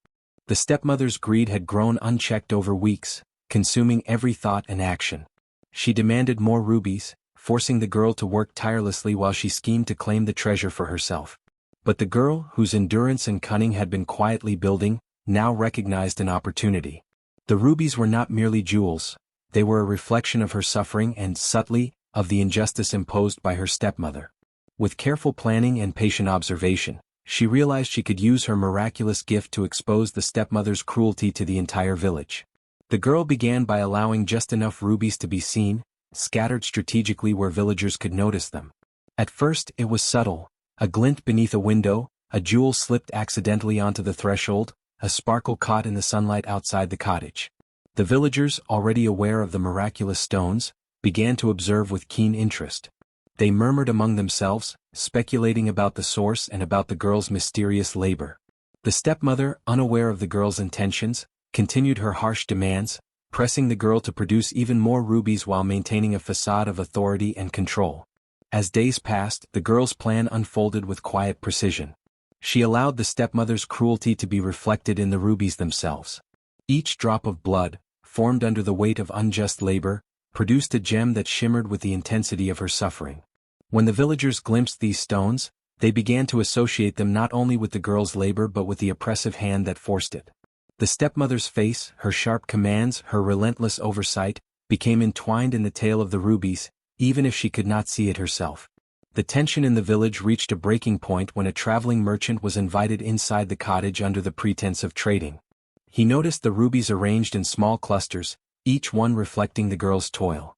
The stepmother's greed had grown unchecked over weeks, consuming every thought and action. She demanded more rubies, forcing the girl to work tirelessly while she schemed to claim the treasure for herself. But the girl, whose endurance and cunning had been quietly building, now recognized an opportunity. The rubies were not merely jewels, they were a reflection of her suffering and, subtly, of the injustice imposed by her stepmother. With careful planning and patient observation, she realized she could use her miraculous gift to expose the stepmother's cruelty to the entire village. The girl began by allowing just enough rubies to be seen, scattered strategically where villagers could notice them. At first, it was subtle, a glint beneath a window, a jewel slipped accidentally onto the threshold, a sparkle caught in the sunlight outside the cottage. The villagers, already aware of the miraculous stones, began to observe with keen interest. They murmured among themselves, speculating about the source and about the girl's mysterious labor. The stepmother, unaware of the girl's intentions, continued her harsh demands, pressing the girl to produce even more rubies while maintaining a facade of authority and control. As days passed, the girl's plan unfolded with quiet precision. She allowed the stepmother's cruelty to be reflected in the rubies themselves. Each drop of blood, formed under the weight of unjust labor, produced a gem that shimmered with the intensity of her suffering. When the villagers glimpsed these stones, they began to associate them not only with the girl's labor but with the oppressive hand that forced it. The stepmother's face, her sharp commands, her relentless oversight, became entwined in the tale of the rubies, even if she could not see it herself. The tension in the village reached a breaking point when a traveling merchant was invited inside the cottage under the pretense of trading. He noticed the rubies arranged in small clusters, each one reflecting the girl's toil.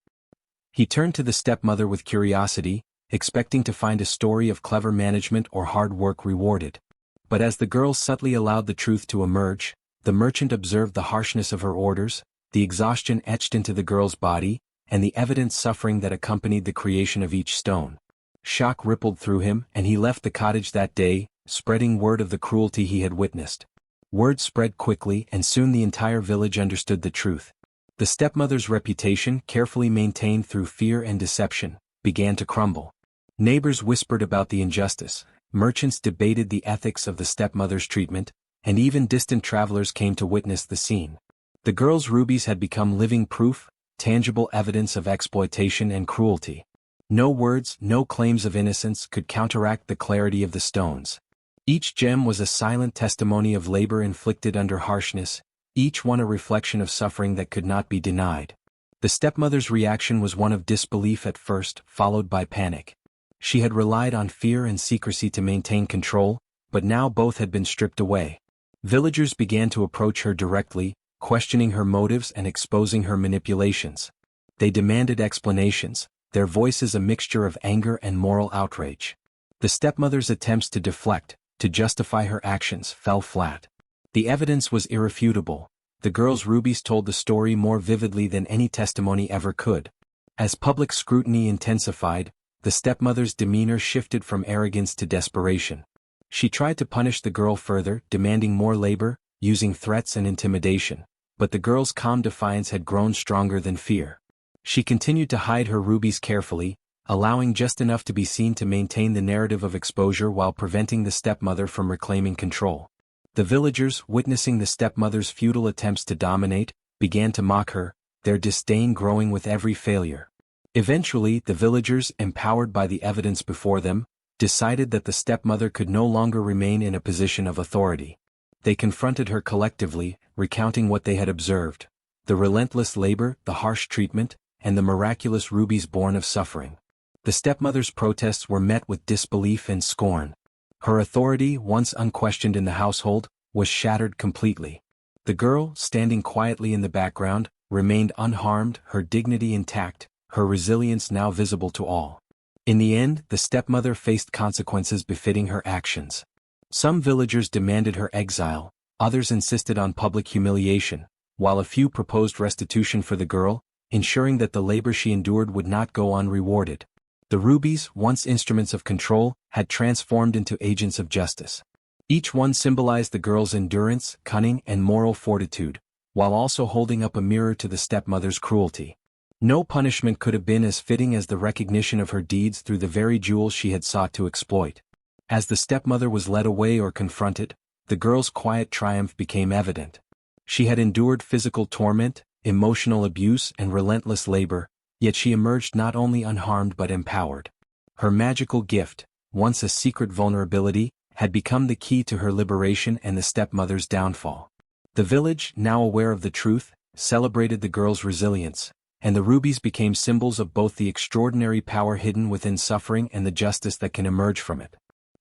He turned to the stepmother with curiosity, expecting to find a story of clever management or hard work rewarded. But as the girl subtly allowed the truth to emerge, the merchant observed the harshness of her orders, the exhaustion etched into the girl's body, and the evident suffering that accompanied the creation of each stone. Shock rippled through him, and he left the cottage that day, spreading word of the cruelty he had witnessed. Word spread quickly, and soon the entire village understood the truth. The stepmother's reputation, carefully maintained through fear and deception, began to crumble. Neighbors whispered about the injustice, merchants debated the ethics of the stepmother's treatment, and even distant travelers came to witness the scene. The girl's rubies had become living proof, tangible evidence of exploitation and cruelty. No words, no claims of innocence could counteract the clarity of the stones. Each gem was a silent testimony of labor inflicted under harshness, each one a reflection of suffering that could not be denied. The stepmother's reaction was one of disbelief at first, followed by panic. She had relied on fear and secrecy to maintain control, but now both had been stripped away. Villagers began to approach her directly, questioning her motives and exposing her manipulations. They demanded explanations, their voices a mixture of anger and moral outrage. The stepmother's attempts to deflect, to justify her actions, fell flat. The evidence was irrefutable. The girl's rubies told the story more vividly than any testimony ever could. As public scrutiny intensified, the stepmother's demeanor shifted from arrogance to desperation. She tried to punish the girl further, demanding more labor, using threats and intimidation, but the girl's calm defiance had grown stronger than fear. She continued to hide her rubies carefully, allowing just enough to be seen to maintain the narrative of exposure while preventing the stepmother from reclaiming control. The villagers, witnessing the stepmother's futile attempts to dominate, began to mock her, their disdain growing with every failure. Eventually, the villagers, empowered by the evidence before them, decided that the stepmother could no longer remain in a position of authority. They confronted her collectively, recounting what they had observed: the relentless labor, the harsh treatment, and the miraculous rubies born of suffering. The stepmother's protests were met with disbelief and scorn. Her authority, once unquestioned in the household, was shattered completely. The girl, standing quietly in the background, remained unharmed, her dignity intact, her resilience now visible to all. In the end, the stepmother faced consequences befitting her actions. Some villagers demanded her exile, others insisted on public humiliation, while a few proposed restitution for the girl, ensuring that the labor she endured would not go unrewarded. The rubies, once instruments of control, had transformed into agents of justice. Each one symbolized the girl's endurance, cunning, and moral fortitude, while also holding up a mirror to the stepmother's cruelty. No punishment could have been as fitting as the recognition of her deeds through the very jewels she had sought to exploit. As the stepmother was led away or confronted, the girl's quiet triumph became evident. She had endured physical torment, emotional abuse, and relentless labor, yet she emerged not only unharmed but empowered. Her magical gift, once a secret vulnerability, had become the key to her liberation and the stepmother's downfall. The village, now aware of the truth, celebrated the girl's resilience, and the rubies became symbols of both the extraordinary power hidden within suffering and the justice that can emerge from it.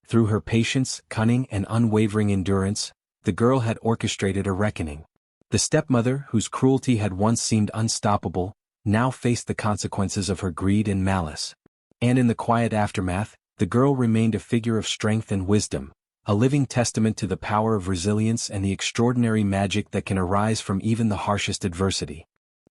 Through her patience, cunning, and unwavering endurance, the girl had orchestrated a reckoning. The stepmother, whose cruelty had once seemed unstoppable, now faced the consequences of her greed and malice. And in the quiet aftermath, the girl remained a figure of strength and wisdom, a living testament to the power of resilience and the extraordinary magic that can arise from even the harshest adversity.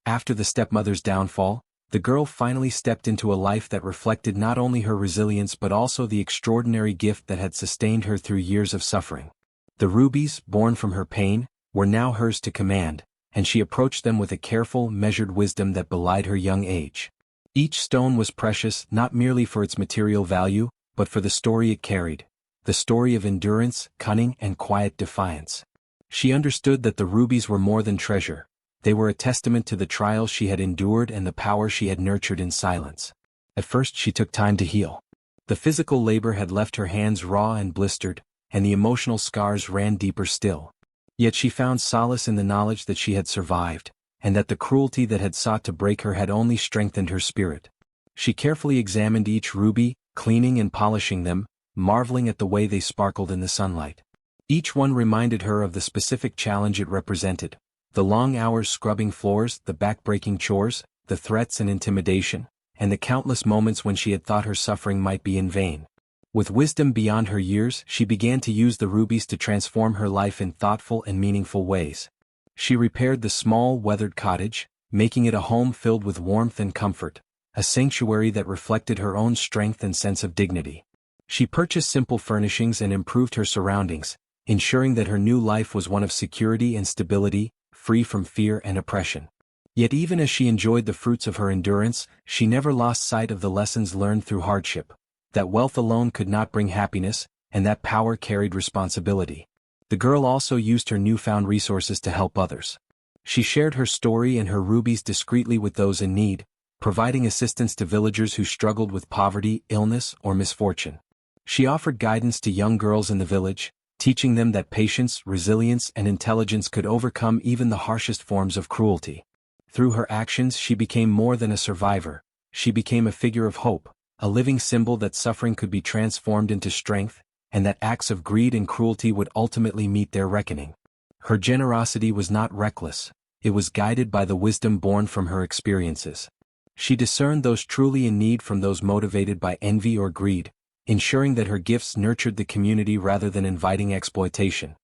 After the stepmother's downfall, the girl finally stepped into a life that reflected not only her resilience but also the extraordinary gift that had sustained her through years of suffering. The rubies, born from her pain, were now hers to command, and she approached them with a careful, measured wisdom that belied her young age. Each stone was precious not merely for its material value, but for the story it carried, the story of endurance, cunning, and quiet defiance. She understood that the rubies were more than treasure. They were a testament to the trials she had endured and the power she had nurtured in silence. At first she took time to heal. The physical labor had left her hands raw and blistered, and the emotional scars ran deeper still. Yet she found solace in the knowledge that she had survived, and that the cruelty that had sought to break her had only strengthened her spirit. She carefully examined each ruby, cleaning and polishing them, marveling at the way they sparkled in the sunlight. Each one reminded her of the specific challenge it represented: the long hours scrubbing floors, the back-breaking chores, the threats and intimidation, and the countless moments when she had thought her suffering might be in vain. With wisdom beyond her years, she began to use the rubies to transform her life in thoughtful and meaningful ways. She repaired the small, weathered cottage, making it a home filled with warmth and comfort, a sanctuary that reflected her own strength and sense of dignity. She purchased simple furnishings and improved her surroundings, ensuring that her new life was one of security and stability, free from fear and oppression. Yet even as she enjoyed the fruits of her endurance, she never lost sight of the lessons learned through hardship: that wealth alone could not bring happiness, and that power carried responsibility. The girl also used her newfound resources to help others. She shared her story and her rubies discreetly with those in need, providing assistance to villagers who struggled with poverty, illness, or misfortune. She offered guidance to young girls in the village, teaching them that patience, resilience, and intelligence could overcome even the harshest forms of cruelty. Through her actions she became more than a survivor. She became a figure of hope, a living symbol that suffering could be transformed into strength, and that acts of greed and cruelty would ultimately meet their reckoning. Her generosity was not reckless, it was guided by the wisdom born from her experiences. She discerned those truly in need from those motivated by envy or greed, ensuring that her gifts nurtured the community rather than inviting exploitation.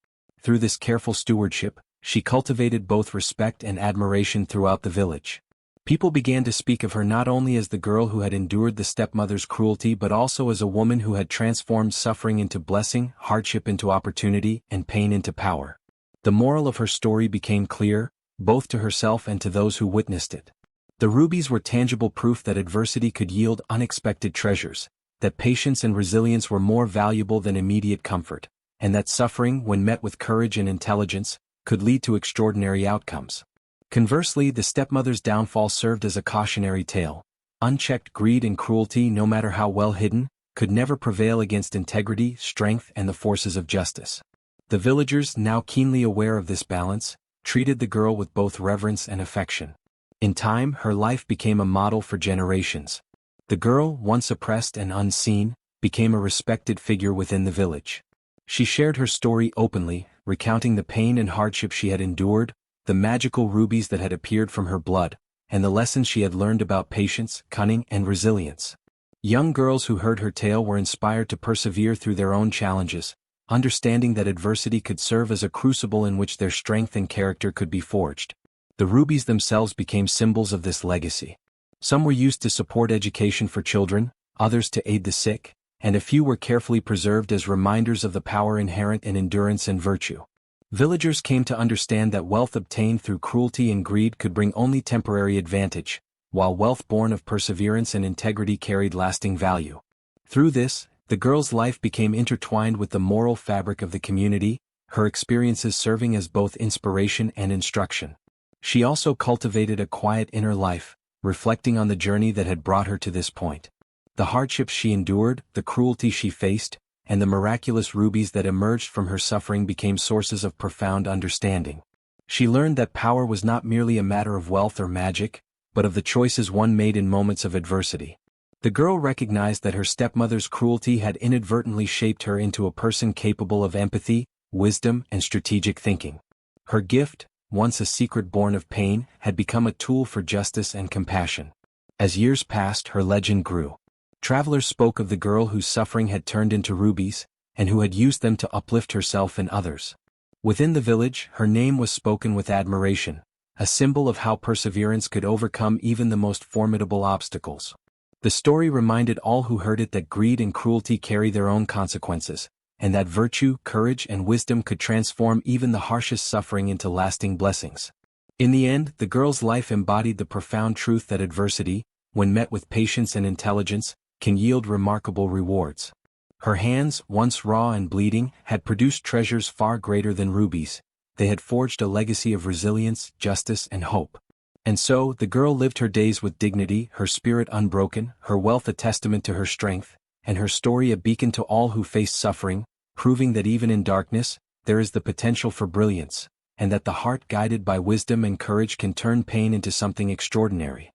Through this careful stewardship, she cultivated both respect and admiration throughout the village. People began to speak of her not only as the girl who had endured the stepmother's cruelty but also as a woman who had transformed suffering into blessing, hardship into opportunity, and pain into power. The moral of her story became clear, both to herself and to those who witnessed it. The rubies were tangible proof that adversity could yield unexpected treasures, that patience and resilience were more valuable than immediate comfort, and that suffering, when met with courage and intelligence, could lead to extraordinary outcomes. Conversely, the stepmother's downfall served as a cautionary tale. Unchecked greed and cruelty, no matter how well hidden, could never prevail against integrity, strength, and the forces of justice. The villagers, now keenly aware of this balance, treated the girl with both reverence and affection. In time, her life became a model for generations. The girl, once oppressed and unseen, became a respected figure within the village. She shared her story openly, recounting the pain and hardship she had endured, the magical rubies that had appeared from her blood, and the lessons she had learned about patience, cunning, and resilience. Young girls who heard her tale were inspired to persevere through their own challenges, understanding that adversity could serve as a crucible in which their strength and character could be forged. The rubies themselves became symbols of this legacy. Some were used to support education for children, others to aid the sick, and a few were carefully preserved as reminders of the power inherent in endurance and virtue. Villagers came to understand that wealth obtained through cruelty and greed could bring only temporary advantage, while wealth born of perseverance and integrity carried lasting value. Through this, the girl's life became intertwined with the moral fabric of the community, her experiences serving as both inspiration and instruction. She also cultivated a quiet inner life, reflecting on the journey that had brought her to this point. The hardships she endured, the cruelty she faced, and the miraculous rubies that emerged from her suffering became sources of profound understanding. She learned that power was not merely a matter of wealth or magic, but of the choices one made in moments of adversity. The girl recognized that her stepmother's cruelty had inadvertently shaped her into a person capable of empathy, wisdom, and strategic thinking. Her gift, once a secret born of pain, had become a tool for justice and compassion. As years passed, her legend grew. Travelers spoke of the girl whose suffering had turned into rubies, and who had used them to uplift herself and others. Within the village, her name was spoken with admiration, a symbol of how perseverance could overcome even the most formidable obstacles. The story reminded all who heard it that greed and cruelty carry their own consequences, and that virtue, courage, and wisdom could transform even the harshest suffering into lasting blessings. In the end, the girl's life embodied the profound truth that adversity, when met with patience and intelligence, can yield remarkable rewards. Her hands, once raw and bleeding, had produced treasures far greater than rubies. They had forged a legacy of resilience, justice, and hope. And so, the girl lived her days with dignity, her spirit unbroken, her wealth a testament to her strength, and her story a beacon to all who faced suffering, proving that even in darkness, there is the potential for brilliance, and that the heart guided by wisdom and courage can turn pain into something extraordinary.